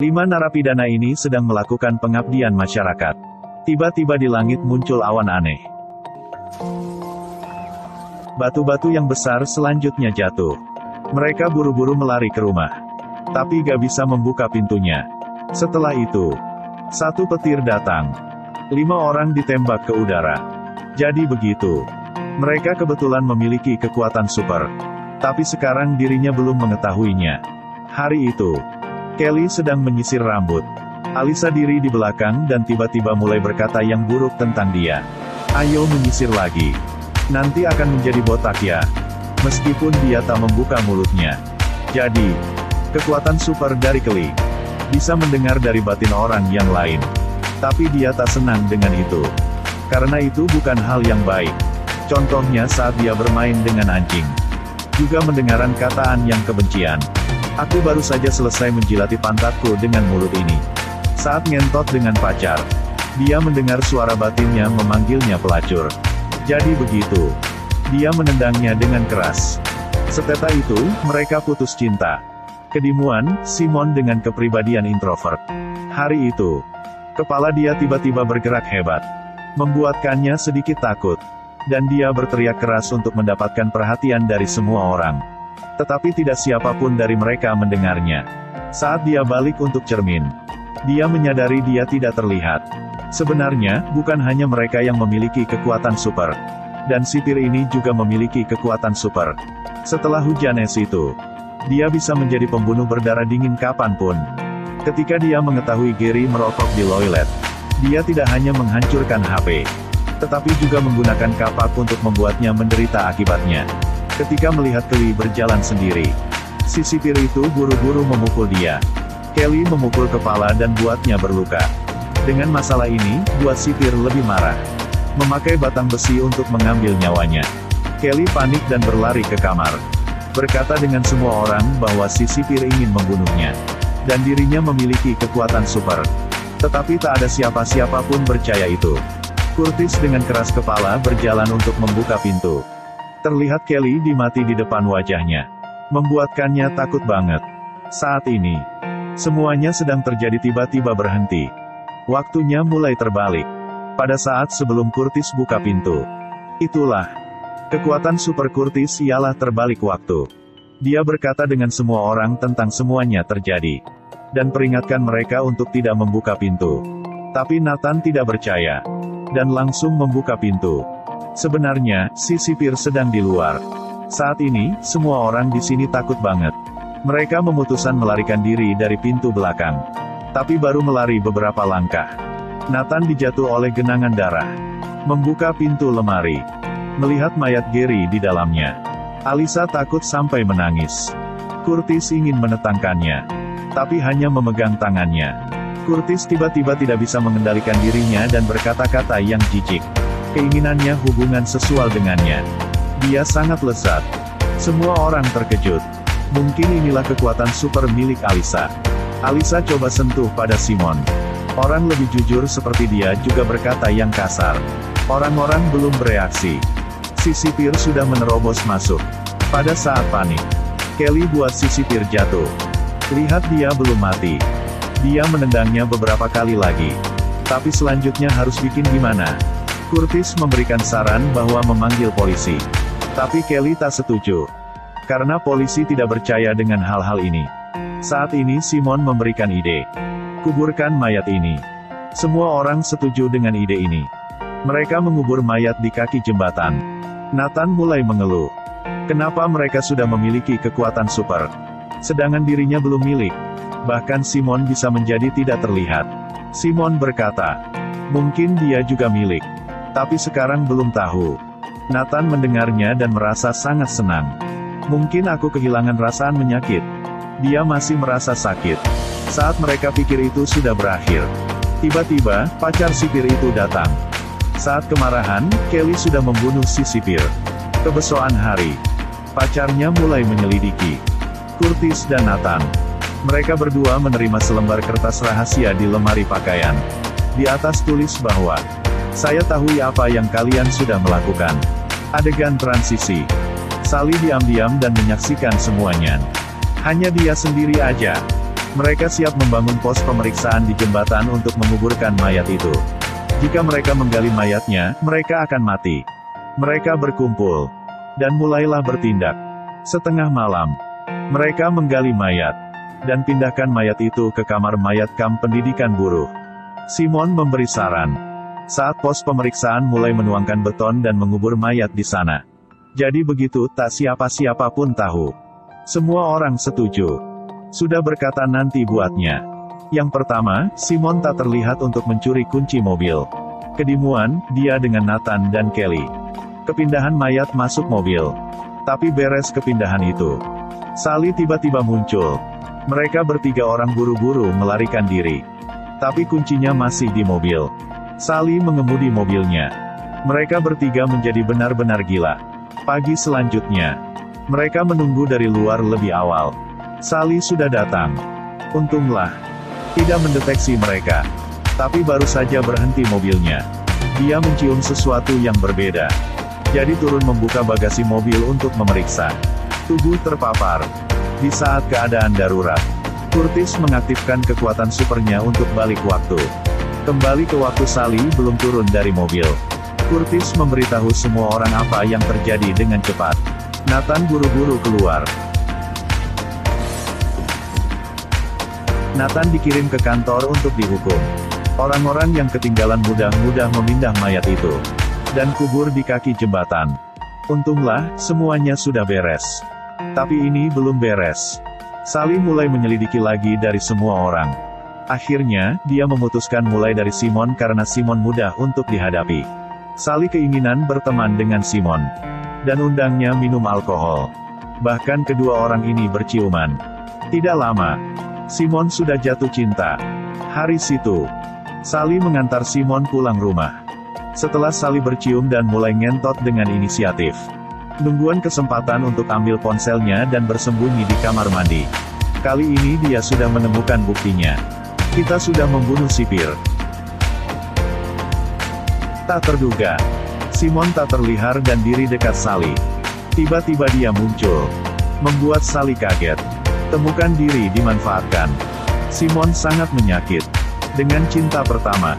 5 narapidana ini sedang melakukan pengabdian masyarakat. Tiba-tiba di langit muncul awan aneh. Batu-batu yang besar selanjutnya jatuh. Mereka buru-buru melari ke rumah. Tapi gak bisa membuka pintunya. Setelah itu, satu petir datang. 5 orang ditembak ke udara. Jadi begitu. Mereka kebetulan memiliki kekuatan super. Tapi sekarang dirinya belum mengetahuinya. Hari itu, Kelly sedang menyisir rambut. Alisa diri di belakang dan tiba-tiba mulai berkata yang buruk tentang dia. Ayo menyisir lagi. Nanti akan menjadi botak ya. Meskipun dia tak membuka mulutnya. Jadi, kekuatan super dari Kelly bisa mendengar dari batin orang yang lain. Tapi dia tak senang dengan itu. Karena itu bukan hal yang baik. Contohnya saat dia bermain dengan anjing. Juga mendengaran kataan yang kebencian. Aku baru saja selesai menjilati pantatku dengan mulut ini. Saat ngentot dengan pacar, dia mendengar suara batinnya memanggilnya pelacur. Jadi begitu. Dia menendangnya dengan keras. Setelah itu, mereka putus cinta. Kedimuan, Simon dengan kepribadian introvert. Hari itu, kepala dia tiba-tiba bergerak hebat. Membuatkannya sedikit takut. Dan dia berteriak keras untuk mendapatkan perhatian dari semua orang. Tetapi tidak siapapun dari mereka mendengarnya. Saat dia balik untuk cermin, dia menyadari dia tidak terlihat. Sebenarnya, bukan hanya mereka yang memiliki kekuatan super. Dan sipir ini juga memiliki kekuatan super. Setelah hujan es itu, dia bisa menjadi pembunuh berdarah dingin kapanpun. Ketika dia mengetahui Gary merokok di toilet, dia tidak hanya menghancurkan HP, tetapi juga menggunakan kapak untuk membuatnya menderita akibatnya. Ketika melihat Kelly berjalan sendiri, si sipir itu buru-buru memukul dia. Kelly memukul kepala dan buatnya berluka. Dengan masalah ini, buat sipir lebih marah. Memakai batang besi untuk mengambil nyawanya. Kelly panik dan berlari ke kamar. Berkata dengan semua orang bahwa si sipir ingin membunuhnya. Dan dirinya memiliki kekuatan super. Tetapi tak ada siapa-siapa pun percaya itu. Curtis dengan keras kepala berjalan untuk membuka pintu. Terlihat Kelly dimati di depan wajahnya. Membuatkannya takut banget. Saat ini, semuanya sedang terjadi tiba-tiba berhenti. Waktunya mulai terbalik. Pada saat sebelum Curtis buka pintu. Itulah. Kekuatan super Curtis ialah terbalik waktu. Dia berkata dengan semua orang tentang semuanya terjadi. Dan peringatkan mereka untuk tidak membuka pintu. Tapi Nathan tidak percaya. Dan langsung membuka pintu. Sebenarnya, si sipir sedang di luar. Saat ini, semua orang di sini takut banget. Mereka memutuskan melarikan diri dari pintu belakang. Tapi baru melari beberapa langkah. Nathan dijatuh oleh genangan darah. Membuka pintu lemari. Melihat mayat Gary di dalamnya. Alisa takut sampai menangis. Curtis ingin menetangkannya. Tapi hanya memegang tangannya. Curtis tiba-tiba tidak bisa mengendalikan dirinya dan berkata-kata yang jijik. Keinginannya hubungan seksual dengannya. Dia sangat lezat. Semua orang terkejut. Mungkin inilah kekuatan super milik Alisa. Alisa coba sentuh pada Simon. Orang lebih jujur seperti dia juga berkata yang kasar. Orang-orang belum bereaksi. Si sipir sudah menerobos masuk. Pada saat panik, Kelly buat si sipir jatuh. Lihat dia belum mati. Dia menendangnya beberapa kali lagi. Tapi selanjutnya harus bikin gimana? Curtis memberikan saran bahwa memanggil polisi. Tapi Kelly tak setuju. Karena polisi tidak percaya dengan hal-hal ini. Saat ini Simon memberikan ide. Kuburkan mayat ini. Semua orang setuju dengan ide ini. Mereka mengubur mayat di kaki jembatan. Nathan mulai mengeluh. Kenapa mereka sudah memiliki kekuatan super? Sedangkan dirinya belum milik. Bahkan Simon bisa menjadi tidak terlihat. Simon berkata, mungkin dia juga milik. Tapi sekarang belum tahu. Nathan mendengarnya dan merasa sangat senang. Mungkin aku kehilangan perasaan menyakit. Dia masih merasa sakit. Saat mereka pikir itu sudah berakhir. Tiba-tiba, pacar sipir itu datang. Saat kemarahan, Kelly sudah membunuh si sipir. Kebesokan hari, pacarnya mulai menyelidiki Curtis dan Nathan. Mereka berdua menerima selembar kertas rahasia di lemari pakaian. Di atas tulis bahwa, saya tahu apa yang kalian sudah melakukan. Adegan transisi. Sally diam-diam dan menyaksikan semuanya. Hanya dia sendiri aja. Mereka siap membangun pos pemeriksaan di jembatan untuk menguburkan mayat itu. Jika mereka menggali mayatnya, mereka akan mati. Mereka berkumpul dan mulailah bertindak. Setengah malam, mereka menggali mayat dan pindahkan mayat itu ke kamar mayat kamp pendidikan buruh. Simon memberi saran saat pos pemeriksaan mulai menuangkan beton dan mengubur mayat di sana. Jadi begitu, tak siapa-siapa pun tahu. Semua orang setuju. Sudah berkata nanti buatnya. Yang pertama, Simon tak terlihat untuk mencuri kunci mobil. Kedimuan, dia dengan Nathan dan Kelly. Kepindahan mayat masuk mobil. Tapi beres kepindahan itu, Sally tiba-tiba muncul. Mereka bertiga orang buru-buru melarikan diri. Tapi kuncinya masih di mobil. Sally mengemudi mobilnya. Mereka bertiga menjadi benar-benar gila. Pagi selanjutnya, mereka menunggu dari luar lebih awal. Sally sudah datang. Untunglah, tidak mendeteksi mereka. Tapi baru saja berhenti mobilnya, dia mencium sesuatu yang berbeda. Jadi turun membuka bagasi mobil untuk memeriksa. Tubuh terpapar. Di saat keadaan darurat, Curtis mengaktifkan kekuatan supernya untuk balik waktu. Kembali ke waktu Sally belum turun dari mobil. Curtis memberitahu semua orang apa yang terjadi dengan cepat. Nathan buru-buru keluar. Nathan dikirim ke kantor untuk dihukum. Orang-orang yang ketinggalan mudah-mudah memindah mayat itu dan kubur di kaki jembatan. Untunglah, semuanya sudah beres. Tapi ini belum beres. Sally mulai menyelidiki lagi dari semua orang. Akhirnya, dia memutuskan mulai dari Simon karena Simon mudah untuk dihadapi. Sally keinginan berteman dengan Simon dan undangnya minum alkohol. Bahkan kedua orang ini berciuman. Tidak lama, Simon sudah jatuh cinta. Hari situ, Sally mengantar Simon pulang rumah. Setelah Sally bercium dan mulai ngentot dengan inisiatif, nungguan kesempatan untuk ambil ponselnya dan bersembunyi di kamar mandi. Kali ini dia sudah menemukan buktinya. Kita sudah membunuh sipir. Tak terduga, Simon tak terlihat dan diri dekat Sally. Tiba-tiba dia muncul, membuat Sally kaget. Temukan diri dimanfaatkan. Simon sangat menyakit. Dengan cinta pertama,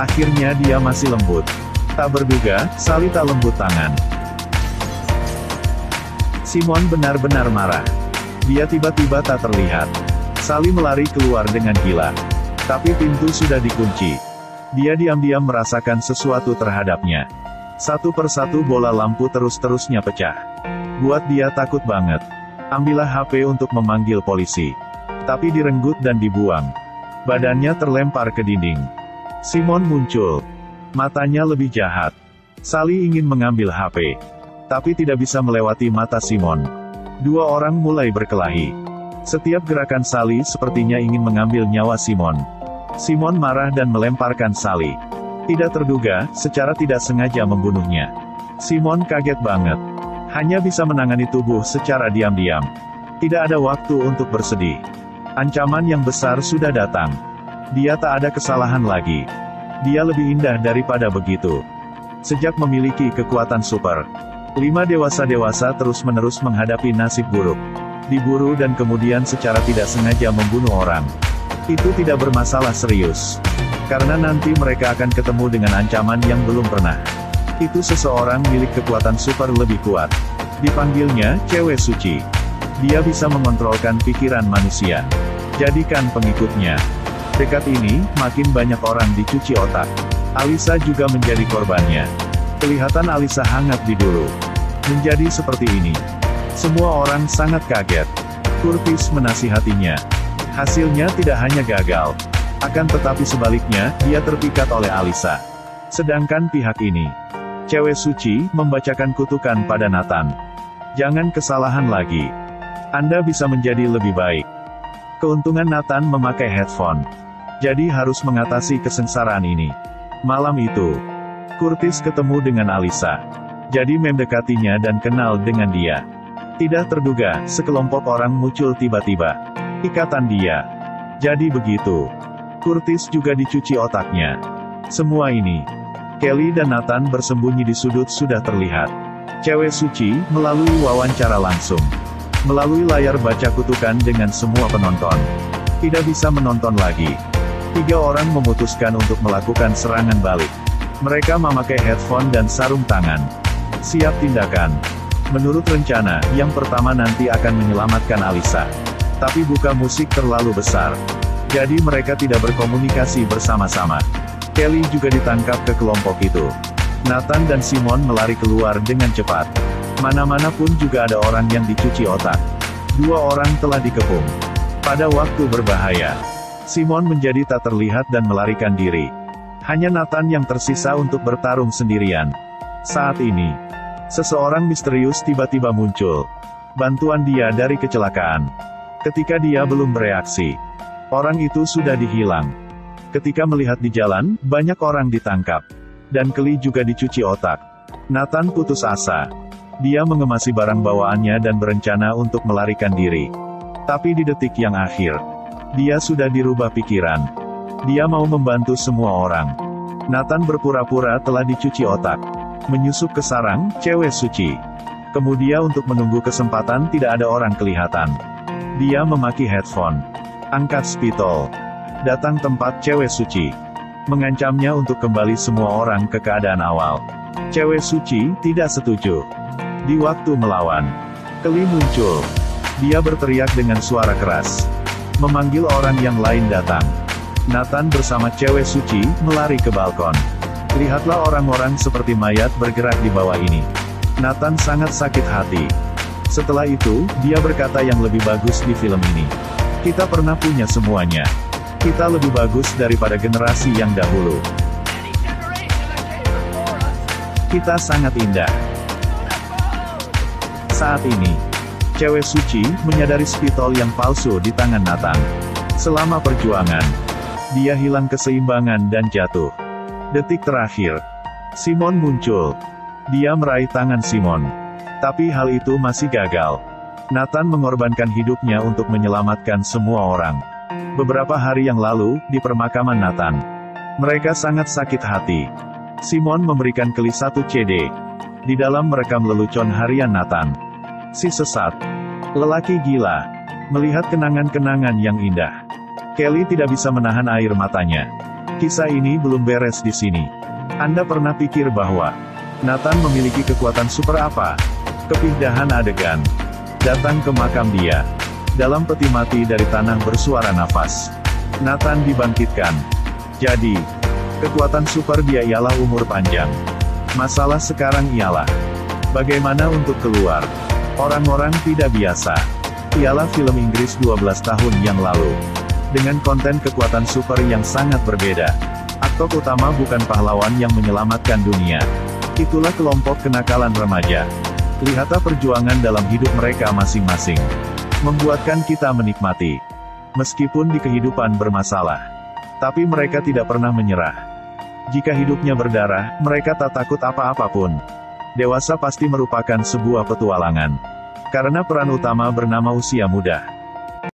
akhirnya dia masih lembut. Tak berduga, Sally tak lembut tangan. Simon benar-benar marah. Dia tiba-tiba tak terlihat. Sally melari keluar dengan gila. Tapi pintu sudah dikunci. Dia diam-diam merasakan sesuatu terhadapnya. Satu persatu bola lampu terus-terusnya pecah. Buat dia takut banget. Ambillah HP untuk memanggil polisi. Tapi direnggut dan dibuang. Badannya terlempar ke dinding. Simon muncul. Matanya lebih jahat. Sally ingin mengambil HP. Tapi tidak bisa melewati mata Simon. Dua orang mulai berkelahi. Setiap gerakan Sally sepertinya ingin mengambil nyawa Simon. Simon marah dan melemparkan Sally. Tidak terduga, secara tidak sengaja membunuhnya. Simon kaget banget. Hanya bisa menangani tubuh secara diam-diam. Tidak ada waktu untuk bersedih. Ancaman yang besar sudah datang. Dia tak ada kesalahan lagi. Dia lebih indah daripada begitu. Sejak memiliki kekuatan super, 5 dewasa-dewasa terus-menerus menghadapi nasib buruk. Diburu dan kemudian secara tidak sengaja membunuh orang. Itu tidak bermasalah serius. Karena nanti mereka akan ketemu dengan ancaman yang belum pernah. Itu seseorang milik kekuatan super lebih kuat. Dipanggilnya, cewek suci. Dia bisa mengontrolkan pikiran manusia. Jadikan pengikutnya. Dekat ini, makin banyak orang dicuci otak. Alisa juga menjadi korbannya. Kelihatan Alisa hangat di dulu. Menjadi seperti ini. Semua orang sangat kaget. Curtis menasihatinya. Hasilnya tidak hanya gagal. Akan tetapi sebaliknya, dia terpikat oleh Alisa. Sedangkan pihak ini, cewek suci, membacakan kutukan pada Nathan. Jangan kesalahan lagi. Anda bisa menjadi lebih baik. Keuntungan Nathan memakai headphone. Jadi harus mengatasi kesengsaraan ini. Malam itu, Curtis ketemu dengan Alisa. Jadi mendekatinya dan kenal dengan dia. Tidak terduga, sekelompok orang muncul tiba-tiba. Ikatan dia. Jadi begitu. Curtis juga dicuci otaknya. Semua ini, Kelly dan Nathan bersembunyi di sudut sudah terlihat. Cewek suci, melalui wawancara langsung. Melalui layar baca kutukan dengan semua penonton. Tidak bisa menonton lagi. 3 orang memutuskan untuk melakukan serangan balik. Mereka memakai headphone dan sarung tangan. Siap tindakan. Menurut rencana, yang pertama nanti akan menyelamatkan Alisa. Tapi buka musik terlalu besar. Jadi mereka tidak berkomunikasi bersama-sama. Kelly juga ditangkap ke kelompok itu. Nathan dan Simon melari keluar dengan cepat. Mana-mana pun juga ada orang yang dicuci otak. 2 orang telah dikepung. Pada waktu berbahaya, Simon menjadi tak terlihat dan melarikan diri. Hanya Nathan yang tersisa untuk bertarung sendirian. Saat ini, seseorang misterius tiba-tiba muncul. Bantuan dia dari kecelakaan. Ketika dia belum bereaksi, orang itu sudah dihilang. Ketika melihat di jalan, banyak orang ditangkap. Dan Kelly juga dicuci otak. Nathan putus asa. Dia mengemasi barang bawaannya dan berencana untuk melarikan diri. Tapi di detik yang akhir, dia sudah dirubah pikiran. Dia mau membantu semua orang. Nathan berpura-pura telah dicuci otak. Menyusup ke sarang cewek suci. Kemudian untuk menunggu kesempatan tidak ada orang kelihatan. Dia memaki headphone. Angkat spitol. Datang tempat cewek suci. Mengancamnya untuk kembali semua orang ke keadaan awal. Cewek suci tidak setuju. Di waktu melawan, Kelly muncul. Dia berteriak dengan suara keras. Memanggil orang yang lain datang. Nathan bersama cewek suci, melari ke balkon. Lihatlah orang-orang seperti mayat bergerak di bawah ini. Nathan sangat sakit hati. Setelah itu, dia berkata yang lebih bagus di film ini. Kita pernah punya semuanya. Kita lebih bagus daripada generasi yang dahulu. Kita sangat indah. Saat ini, cewek suci menyadari spitol yang palsu di tangan Nathan. Selama perjuangan, dia hilang keseimbangan dan jatuh. Detik terakhir, Simon muncul. Dia meraih tangan Simon. Tapi hal itu masih gagal. Nathan mengorbankan hidupnya untuk menyelamatkan semua orang. Beberapa hari yang lalu, di permakaman Nathan, mereka sangat sakit hati. Simon memberikan Kelly 1 CD. Di dalam merekam lelucon harian Nathan. Si sesat. Lelaki gila. Melihat kenangan-kenangan yang indah. Kelly tidak bisa menahan air matanya. Kisah ini belum beres di sini. Anda pernah pikir bahwa Nathan memiliki kekuatan super apa? Kepindahan adegan. Datang ke makam dia. Dalam peti mati dari tanah bersuara nafas. Nathan dibangkitkan. Jadi, kekuatan super dia ialah umur panjang. Masalah sekarang ialah bagaimana untuk keluar. Orang-orang tidak biasa. Ialah film Inggris 12 tahun yang lalu. Dengan konten kekuatan super yang sangat berbeda. Aktor utama bukan pahlawan yang menyelamatkan dunia. Itulah kelompok kenakalan remaja. Lihatlah perjuangan dalam hidup mereka masing-masing. Membuatkan kita menikmati. Meskipun di kehidupan bermasalah. Tapi mereka tidak pernah menyerah. Jika hidupnya berdarah, mereka tak takut apa-apapun. Dewasa pasti merupakan sebuah petualangan. Karena peran utama bernama usia muda.